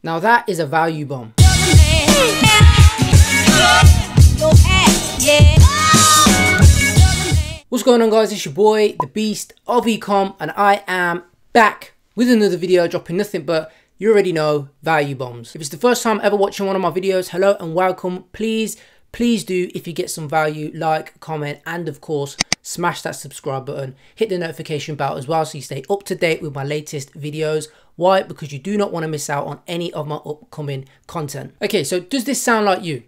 Now that is a value bomb. What's going on, guys? It's your boy, the beast of Ecom, and I am back with another video dropping nothing but, you already know, value bombs. If it's the first time ever watching one of my videos, hello and welcome. Please do, if you get some value, like, comment, and of course, smash that subscribe button. Hit the notification bell as well so you stay up to date with my latest videos. Why? Because you do not want to miss out on any of my upcoming content. Okay, so does this sound like you?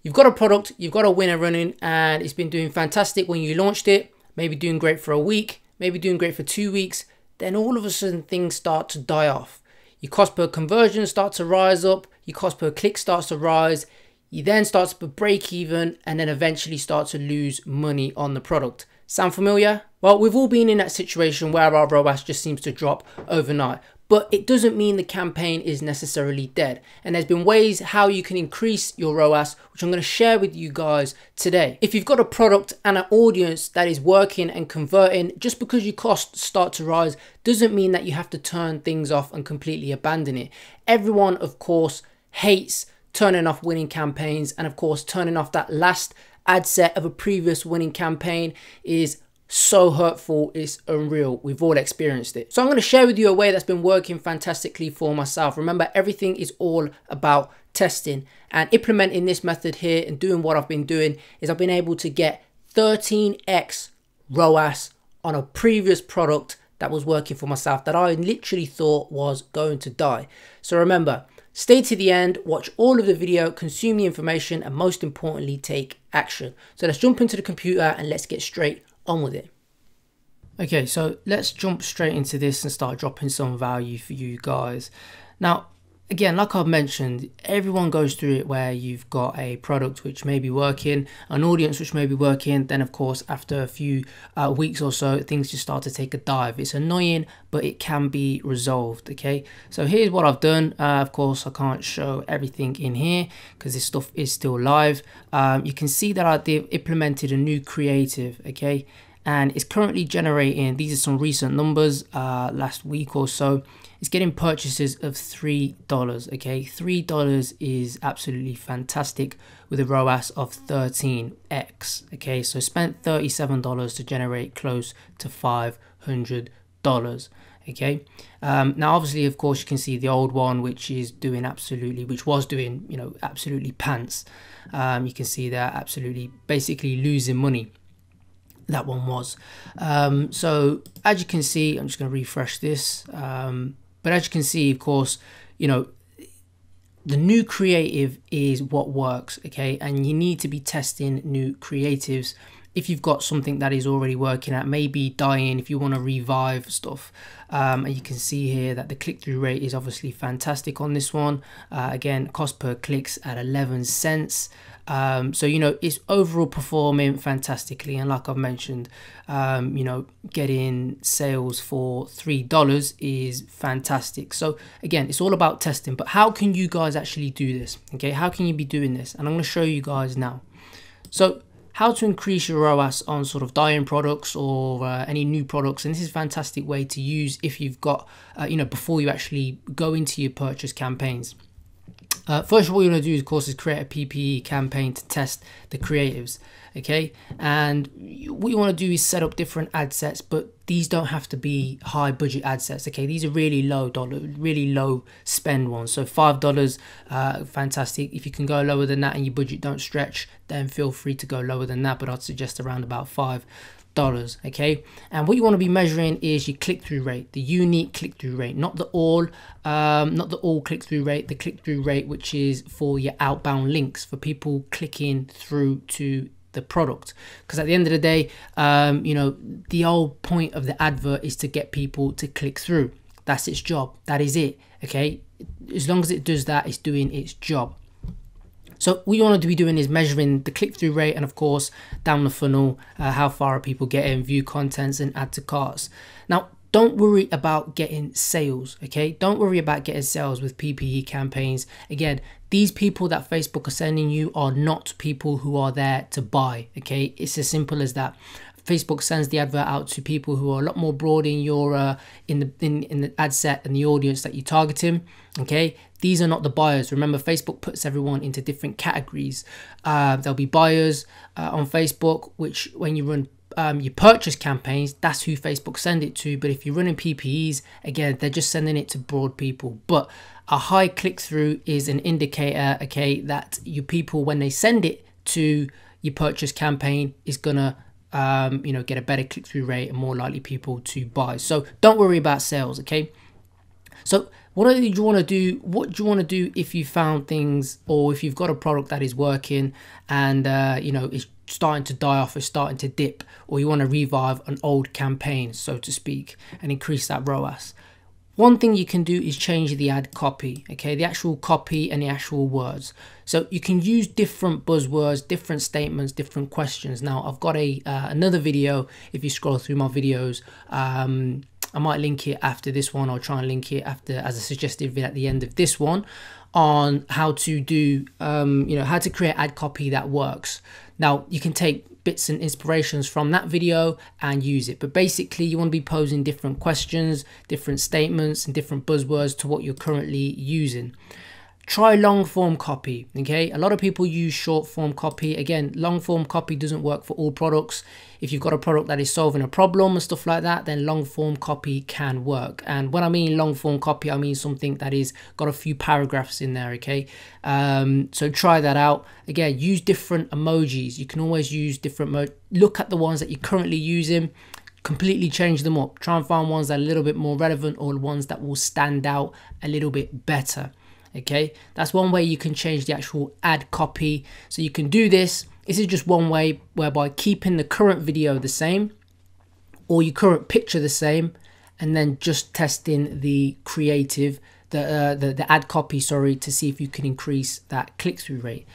You've got a product, you've got a winner running, and it's been doing fantastic when you launched it, maybe doing great for a week, maybe doing great for 2 weeks, then all of a sudden things start to die off. Your cost per conversion starts to rise up, your cost per click starts to rise, you then start to break even, and then eventually start to lose money on the product. Sound familiar? Well, we've all been in that situation where our ROAS just seems to drop overnight. But it doesn't mean the campaign is necessarily dead. And there's been ways how you can increase your ROAS, which I'm going to share with you guys today. If you've got a product and an audience that is working and converting, just because your costs start to rise doesn't mean that you have to turn things off and completely abandon it. Everyone, of course, hates turning off winning campaigns, and of course turning off that last ad set of a previous winning campaign is so hurtful, it's unreal. We've all experienced it. So I'm going to share with you a way that's been working fantastically for myself. Remember, everything is all about testing, and implementing this method here and doing what I've been doing is I've been able to get 13x ROAS on a previous product that was working for myself that I literally thought was going to die. So remember, stay to the end, watch all of the video, consume the information, and most importantly, take action. So let's jump into the computer and let's get straight on with it. Okay, so let's jump straight into this and start dropping some value for you guys. Now, again, like I've mentioned, everyone goes through it where you've got a product which may be working, an audience which may be working, then of course after a few weeks or so things just start to take a dive. It's annoying, but it can be resolved. Okay, so here's what I've done. Of course I can't show everything in here because this stuff is still live. You can see that I've implemented a new creative, okay, and it's currently generating, these are some recent numbers, last week or so. It's getting purchases of $3, okay? $3 is absolutely fantastic with a ROAS of 13x, okay? So spent $37 to generate close to $500, okay? Now, obviously, of course, you can see the old one, which was doing, you know, absolutely pants. You can see that absolutely basically losing money. That one was. So as you can see, I'm just going to refresh this. But as you can see, of course, you know, the new creative is what works, okay? And you need to be testing new creatives if you've got something that is already working at, maybe dying, if you want to revive stuff. And you can see here that the click-through rate is obviously fantastic on this one. Again, cost per clicks at 11 cents. So, you know, it's overall performing fantastically. And like I've mentioned, you know, getting sales for $3 is fantastic. So again, it's all about testing. But how can you guys actually do this? Okay, how can you be doing this? And I'm going to show you guys now. So how to increase your ROAS on sort of dying products or any new products. And this is a fantastic way to use if you've got, you know, before you actually go into your purchase campaigns. First of all, you're going to do, of course, is create a PPE campaign to test the creatives, okay? And what you want to do is set up different ad sets, but these don't have to be high budget ad sets, okay? These are really low spend ones. So $5, fantastic. If you can go lower than that and your budget don't stretch, then feel free to go lower than that, but I'd suggest around about $5. Okay, and what you want to be measuring is your click-through rate, the unique click-through rate, not the all click-through rate, the click-through rate which is for your outbound links, for people clicking through to the product. Because at the end of the day, you know, the whole point of the advert is to get people to click through. That's its job. That is it. Okay, as long as it does that, it's doing its job. So what you want to be doing is measuring the click-through rate, and of course down the funnel, how far are people getting, view contents and add to carts. Now, don't worry about getting sales, okay? Don't worry about getting sales with PPE campaigns. Again, these people that Facebook are sending you are not people who are there to buy, okay? It's as simple as that. Facebook sends the advert out to people who are a lot more broad in your in the ad set and the audience that you're targeting. Okay, these are not the buyers. Remember, Facebook puts everyone into different categories. There'll be buyers on Facebook, which when you run your purchase campaigns, that's who Facebook send it to. But if you're running PPEs, again, they're just sending it to broad people. But a high click-through is an indicator, okay, that your people, when they send it to your purchase campaign, is gonna you know, get a better click-through rate and more likely people to buy. So don't worry about sales, okay? So what do you want to do? What do you want to do if you found things, or if you've got a product that is working and you know, it's starting to die off, it's starting to dip, or you want to revive an old campaign, so to speak, and increase that ROAS? One thing you can do is change the ad copy, okay, the actual copy and the actual words. So you can use different buzzwords, different statements, different questions. Now I've got a another video. If you scroll through my videos, I might link it after this one, or try and link it after as a suggested video at the end of this one, on how to do you know, how to create ad copy that works. Now you can take bits and inspirations from that video and use it, but basically you want to be posing different questions, different statements and different buzzwords to what you're currently using. Try long form copy, okay? A lot of people use short form copy. Again, long form copy doesn't work for all products. If you've got a product that is solving a problem and stuff like that, then long form copy can work. And when I mean long form copy, I mean something that is got a few paragraphs in there, okay? So try that out. Again, use different emojis. You can always use different look at the ones that you're currently using, completely change them up. Try and find ones that are a little bit more relevant, or ones that will stand out a little bit better. Okay, that's one way you can change the actual ad copy. So you can do this. This is just one way, whereby keeping the current video the same, or your current picture the same, and then just testing the creative, the ad copy, sorry, to see if you can increase that click-through rate.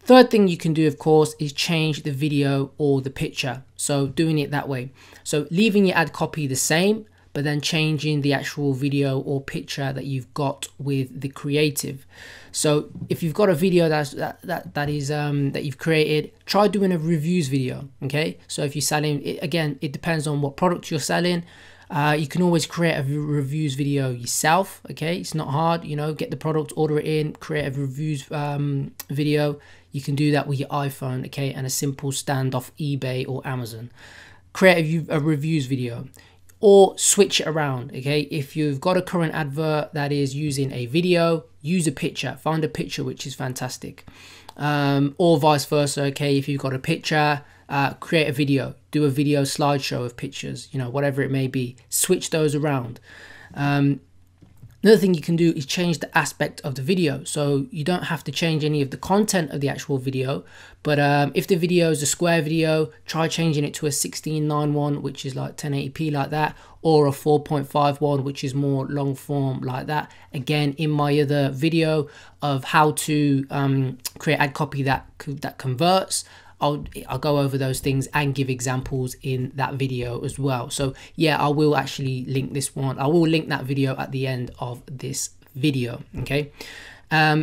Third thing you can do, of course, is change the video or the picture. So doing it that way. So leaving your ad copy the same, but then changing the actual video or picture that you've got with the creative. So if you've got a video that you've created, try doing a reviews video. Okay, so if you're selling it, again, it depends on what product you're selling. You can always create a reviews video yourself. Okay, it's not hard, you know, get the product, order it in, create a reviews video. You can do that with your iPhone, okay, and a simple stand off eBay or Amazon. Create a reviews video. Or switch it around, okay? If you've got a current advert that is using a video, use a picture. Find a picture, which is fantastic. Or vice versa, okay? If you've got a picture, create a video. Do a video slideshow of pictures, you know, whatever it may be. Switch those around. Another thing you can do is change the aspect of the video. So you don't have to change any of the content of the actual video, but if the video is a square video, try changing it to a 16:9 one, which is like 1080p like that, or a 4.5 one, which is more long form like that. Again, in my other video of how to create ad copy that converts, I'll go over those things and give examples in that video as well. So yeah, I will actually link this one. I will link that video at the end of this video, okay?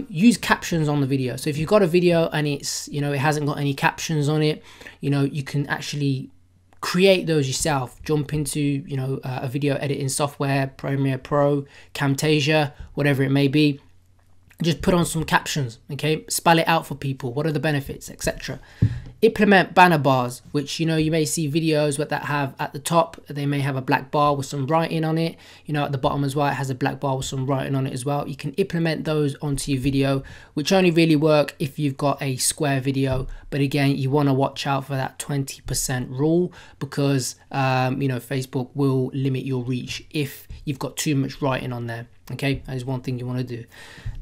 Use captions on the video. So if you've got a video and it's, you know, it hasn't got any captions on it, you know, you can actually create those yourself. Jump into, you know, a video editing software, Premiere Pro, Camtasia, whatever it may be. Just put on some captions, okay? Spell it out for people. What are the benefits, etc. Implement banner bars, which, you know, you may see videos that have at the top, they may have a black bar with some writing on it. You know, at the bottom as well, it has a black bar with some writing on it as well. You can implement those onto your video, which only really work if you've got a square video. But again, you want to watch out for that 20% rule, because, you know, Facebook will limit your reach if you've got too much writing on there. Okay, that is one thing you want to do.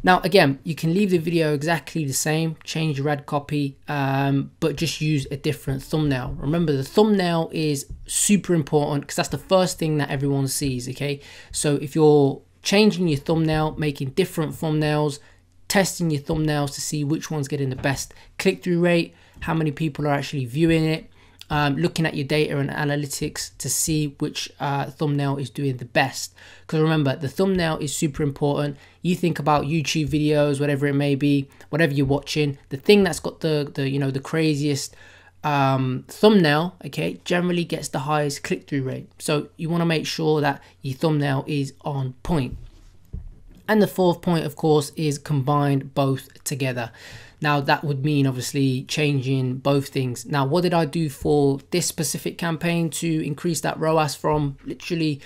Now, again, you can leave the video exactly the same, change your ad copy, but just use a different thumbnail. Remember, the thumbnail is super important, because that's the first thing that everyone sees, okay? So if you're changing your thumbnail, making different thumbnails, testing your thumbnails to see which one's getting the best click-through rate, how many people are actually viewing it, looking at your data and analytics to see which thumbnail is doing the best. Because remember, the thumbnail is super important. You think about YouTube videos, whatever it may be, whatever you're watching, the thing that's got the you know, the craziest thumbnail, okay, generally gets the highest click-through rate. So you want to make sure that your thumbnail is on point. And the fourth point, of course, is combine both together. Now that would mean obviously changing both things. Now, what did I do for this specific campaign to increase that ROAS from literally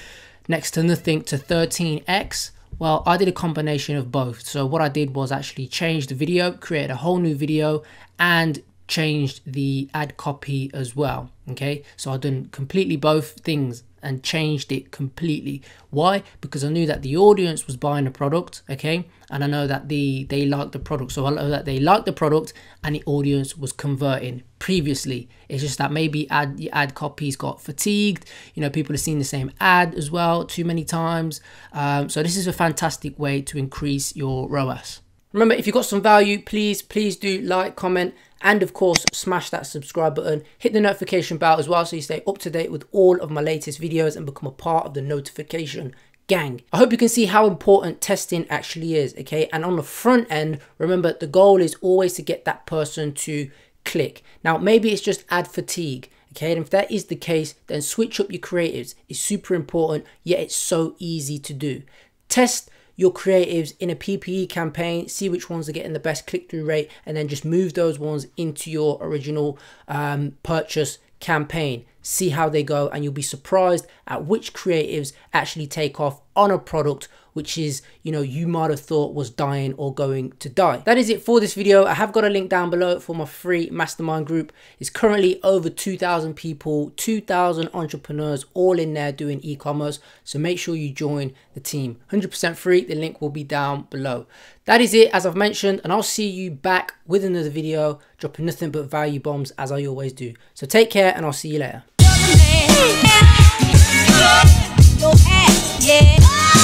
next to nothing to 13x? Well, I did a combination of both. So what I did was actually change the video, create a whole new video, and changed the ad copy as well. Okay, so I've done completely both things and changed it completely. Why? Because I knew that the audience was buying the product, okay, and I know that they liked the product. So I know that they liked the product and the audience was converting previously. It's just that maybe ad copies got fatigued. You know, people have seen the same ad as well too many times. So this is a fantastic way to increase your ROAS. Remember, if you got some value, please do like, comment, and of course, smash that subscribe button. Hit the notification bell as well so you stay up to date with all of my latest videos and become a part of the notification gang. I hope you can see how important testing actually is, okay? And on the front end, remember, the goal is always to get that person to click. Now, maybe it's just ad fatigue. Okay, and if that is the case, then switch up your creatives. It's super important, yet it's so easy to do. Test your creatives in a PPE campaign, see which ones are getting the best click-through rate, and then just move those ones into your original purchase campaign. See how they go, and you'll be surprised at which creatives actually take off on a product which is, you know, you might have thought was dying or going to die. That is it for this video. I have got a link down below for my free mastermind group. It's currently over 2,000 people, 2,000 entrepreneurs all in there doing e-commerce. So make sure you join the team. 100% free. The link will be down below. That is it, as I've mentioned, and I'll see you back with another video, dropping nothing but value bombs as I always do. So take care, and I'll see you later. Yeah.